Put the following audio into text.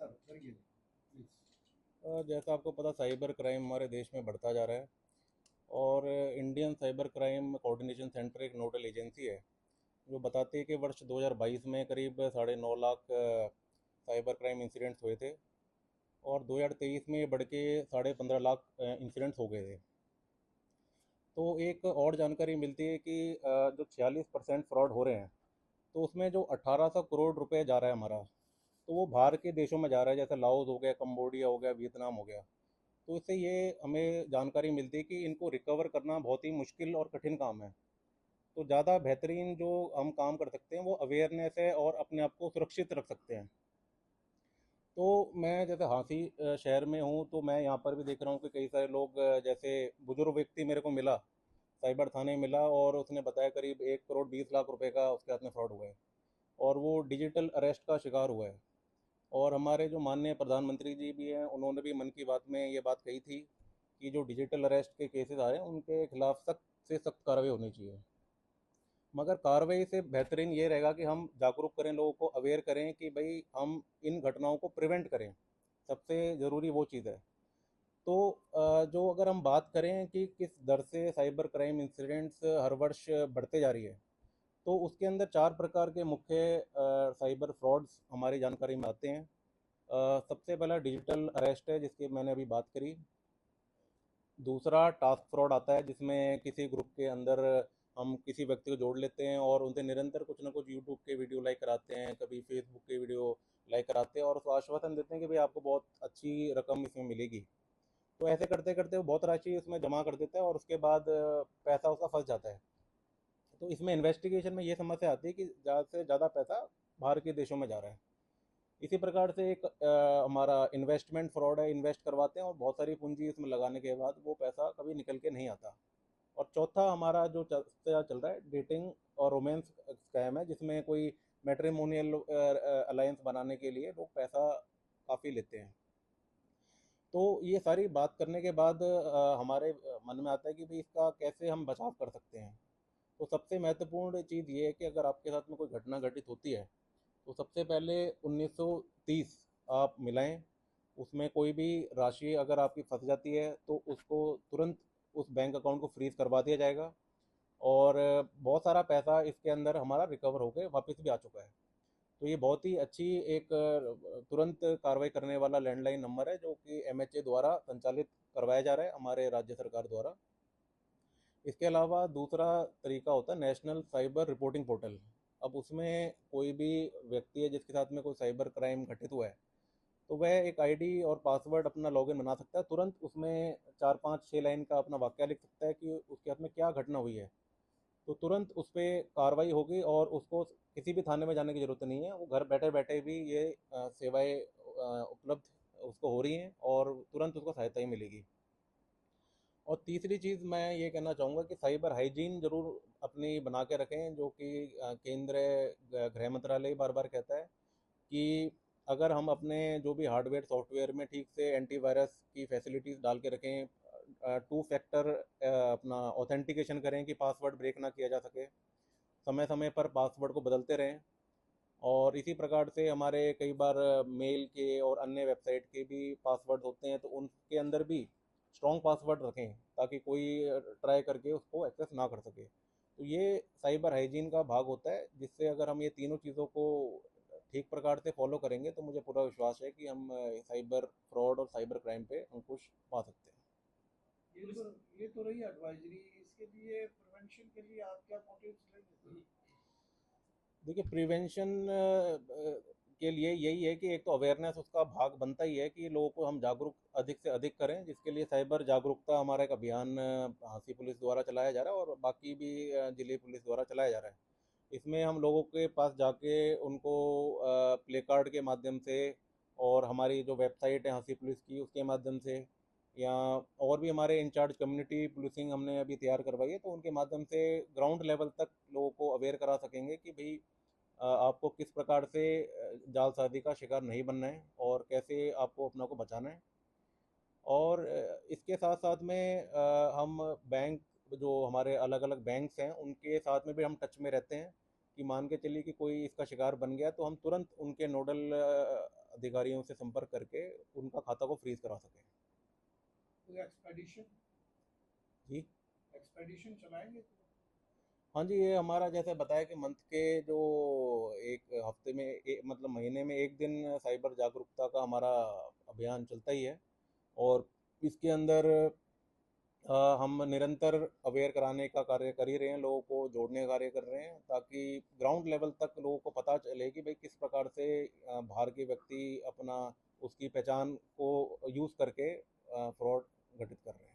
Sir करिए please. जैसा आपको पता, साइबर क्राइम हमारे देश में बढ़ता जा रहा है। और Indian cyber crime coordination centre एक नोडल एजेंसी है जो बताती है कि वर्ष 2022 में करीब 9.5 लाख साइबर क्राइम इंसिडेंट्स हुए थे। और 2023 में ये बढ़ के 15.5 लाख इंसिडेंट्स हो गए थे। तो एक और जानकारी मिलती है कि जो 46% फ्रॉड हो रहे हैं, तो उसमें जो 1800 करोड़ रुपए जा रहा है हमारा, तो वो बाहर के देशों में जा रहा है, जैसे लाओस हो गया, कंबोडिया हो गया, वियतनाम हो गया। तो इससे ये हमें जानकारी मिलती है कि इनको रिकवर करना बहुत ही मुश्किल और कठिन काम है। तो ज़्यादा बेहतरीन जो हम काम कर सकते हैं वो अवेयरनेस है और अपने आप को सुरक्षित रख सकते हैं। तो मैं जैसे हांसी शहर में हूँ, तो मैं यहाँ पर भी देख रहा हूँ कि कई सारे लोग, जैसे बुजुर्ग व्यक्ति मेरे को मिला, साइबर थाने मिला, और उसने बताया करीब 1 करोड़ 20 लाख रुपए का उसके हाथ में फ्रॉड हुआ है। और वो डिजिटल अरेस्ट का शिकार हुआ है। और हमारे जो माननीय प्रधानमंत्री जी भी हैं, उन्होंने भी मन की बात में ये बात कही थी कि जो डिजिटल अरेस्ट के केसेस आ रहे हैं उनके खिलाफ सख्त से सख्त कार्रवाई होनी चाहिए। मगर कार्रवाई से बेहतरीन ये रहेगा कि हम जागरूक करें, लोगों को अवेयर करें कि भाई हम इन घटनाओं को प्रिवेंट करें। सबसे ज़रूरी वो चीज़ है। तो जो अगर हम बात करें कि किस दर से साइबर क्राइम इंसिडेंट्स हर वर्ष बढ़ते जा रही है, तो उसके अंदर 4 प्रकार के मुख्य साइबर फ्रॉड्स हमारी जानकारी में आते हैं। सबसे पहला डिजिटल अरेस्ट है, जिसकी मैंने अभी बात करी। दूसरा टास्क फ्रॉड आता है, जिसमें किसी ग्रुप के अंदर हम किसी व्यक्ति को जोड़ लेते हैं और उनसे निरंतर कुछ ना कुछ यूट्यूब के वीडियो लाइक कराते हैं, कभी फेसबुक के वीडियो लाइक कराते हैं और उसको आश्वासन देते हैं कि भाई आपको बहुत अच्छी रकम इसमें मिलेगी। तो ऐसे करते करते वो बहुत राशि उसमें जमा कर देता है और उसके बाद पैसा उसका फंस जाता है। तो इसमें इन्वेस्टिगेशन में ये समस्या आती है कि ज़्यादा से ज़्यादा पैसा बाहर के देशों में जा रहा है। इसी प्रकार से एक हमारा इन्वेस्टमेंट फ्रॉड है, इन्वेस्ट करवाते हैं और बहुत सारी पूंजी इसमें लगाने के बाद वो पैसा कभी निकल के नहीं आता। और चौथा हमारा जो चल रहा है, डेटिंग और रोमांस स्कैम है, जिसमें कोई मैट्रिमोनियल अलायंस बनाने के लिए लोग पैसा काफ़ी लेते हैं। तो ये सारी बात करने के बाद हमारे मन में आता है कि भाई इसका कैसे हम बचाव कर सकते हैं। तो सबसे महत्वपूर्ण चीज़ ये है कि अगर आपके साथ में कोई घटना घटित होती है, तो सबसे पहले 1930 आप मिलाएं। उसमें कोई भी राशि अगर आपकी फंस जाती है तो उसको तुरंत उस बैंक अकाउंट को फ्रीज करवा दिया जाएगा। और बहुत सारा पैसा इसके अंदर हमारा रिकवर होकर वापस भी आ चुका है। तो ये बहुत ही अच्छी एक तुरंत कार्रवाई करने वाला लैंडलाइन नंबर है, जो कि एमएचए द्वारा संचालित करवाया जा रहा है, हमारे राज्य सरकार द्वारा। इसके अलावा दूसरा तरीका होता है नेशनल साइबर रिपोर्टिंग पोर्टल। अब उसमें कोई भी व्यक्ति है जिसके साथ में कोई साइबर क्राइम घटित हुआ है, तो वह एक आईडी और पासवर्ड अपना लॉगिन बना सकता है। तुरंत उसमें 4 5 6 लाइन का अपना वाक्य लिख सकता है कि उसके हाथ में क्या घटना हुई है। तो तुरंत उस पर कार्रवाई होगी और उसको किसी भी थाने में जाने की ज़रूरत नहीं है। वो घर बैठे बैठे भी ये सेवाएं उपलब्ध उसको हो रही हैं और तुरंत उसको सहायता ही मिलेगी। और तीसरी चीज़ मैं ये कहना चाहूँगा कि साइबर हाइजीन ज़रूर अपनी बना के रखें, जो कि केंद्रीय गृह मंत्रालय बार बार कहता है कि अगर हम अपने जो भी हार्डवेयर सॉफ्टवेयर में ठीक से एंटीवायरस की फैसिलिटीज़ डाल के रखें, 2 फैक्टर अपना ऑथेंटिकेशन करें कि पासवर्ड ब्रेक ना किया जा सके, समय समय पर पासवर्ड को बदलते रहें। और इसी प्रकार से हमारे कई बार मेल के और अन्य वेबसाइट के भी पासवर्ड होते हैं, तो उनके अंदर भी स्ट्रॉन्ग पासवर्ड रखें ताकि कोई ट्राई करके उसको एक्सेस ना कर सके। तो ये साइबर हाइजीन का भाग होता है, जिससे अगर हम ये तीनों चीज़ों को ठीक प्रकार से फॉलो करेंगे तो मुझे पूरा विश्वास है कि हम साइबर फ्रॉड और साइबर क्राइम पे अंकुश पा सकते हैं। ये तो रही एडवाइजरी। इसके लिए प्रिवेंशन के लिए आप क्या मोटिव्स लेंगे? देखिए, प्रिवेंशन के लिए यही है कि एक तो अवेयरनेस उसका भाग बनता ही है कि लोगों को हम जागरूक अधिक से अधिक करें, जिसके लिए साइबर जागरूकता हमारा एक अभियान हांसी पुलिस द्वारा चलाया जा रहा है और बाकी भी जिले पुलिस द्वारा चलाया जा रहा है। इसमें हम लोगों के पास जाके उनको प्ले कार्ड के माध्यम से और हमारी जो वेबसाइट है हंसी पुलिस की उसके माध्यम से, या और भी हमारे इंचार्ज कम्युनिटी पुलिसिंग हमने अभी तैयार करवाई है, तो उनके माध्यम से ग्राउंड लेवल तक लोगों को अवेयर करा सकेंगे कि भाई आपको किस प्रकार से जालसाजी का शिकार नहीं बनना है और कैसे आपको अपना को बचाना है। और इसके साथ साथ में हम बैंक, जो हमारे अलग अलग बैंक्स हैं उनके साथ में भी हम टच में रहते हैं कि मान के चलिए कि कोई इसका शिकार बन गया तो हम तुरंत उनके नोडल अधिकारियों से संपर्क करके उनका खाता को फ्रीज करा सकें। कोई एक्सपेडिशन जी एक्सपेडिशन चलाएंगे तो? हाँ जी, ये हमारा जैसे बताया कि मंथ के जो एक हफ्ते में मतलब महीने में एक दिन साइबर जागरूकता का हमारा अभियान चलता ही है। और इसके अंदर हम निरंतर अवेयर कराने का कार्य कर ही रहे हैं, लोगों को जोड़ने का कार्य कर रहे हैं, ताकि ग्राउंड लेवल तक लोगों को पता चले कि भाई किस प्रकार से बाहर के व्यक्ति अपना उसकी पहचान को यूज़ करके फ्रॉड घटित कर रहे हैं।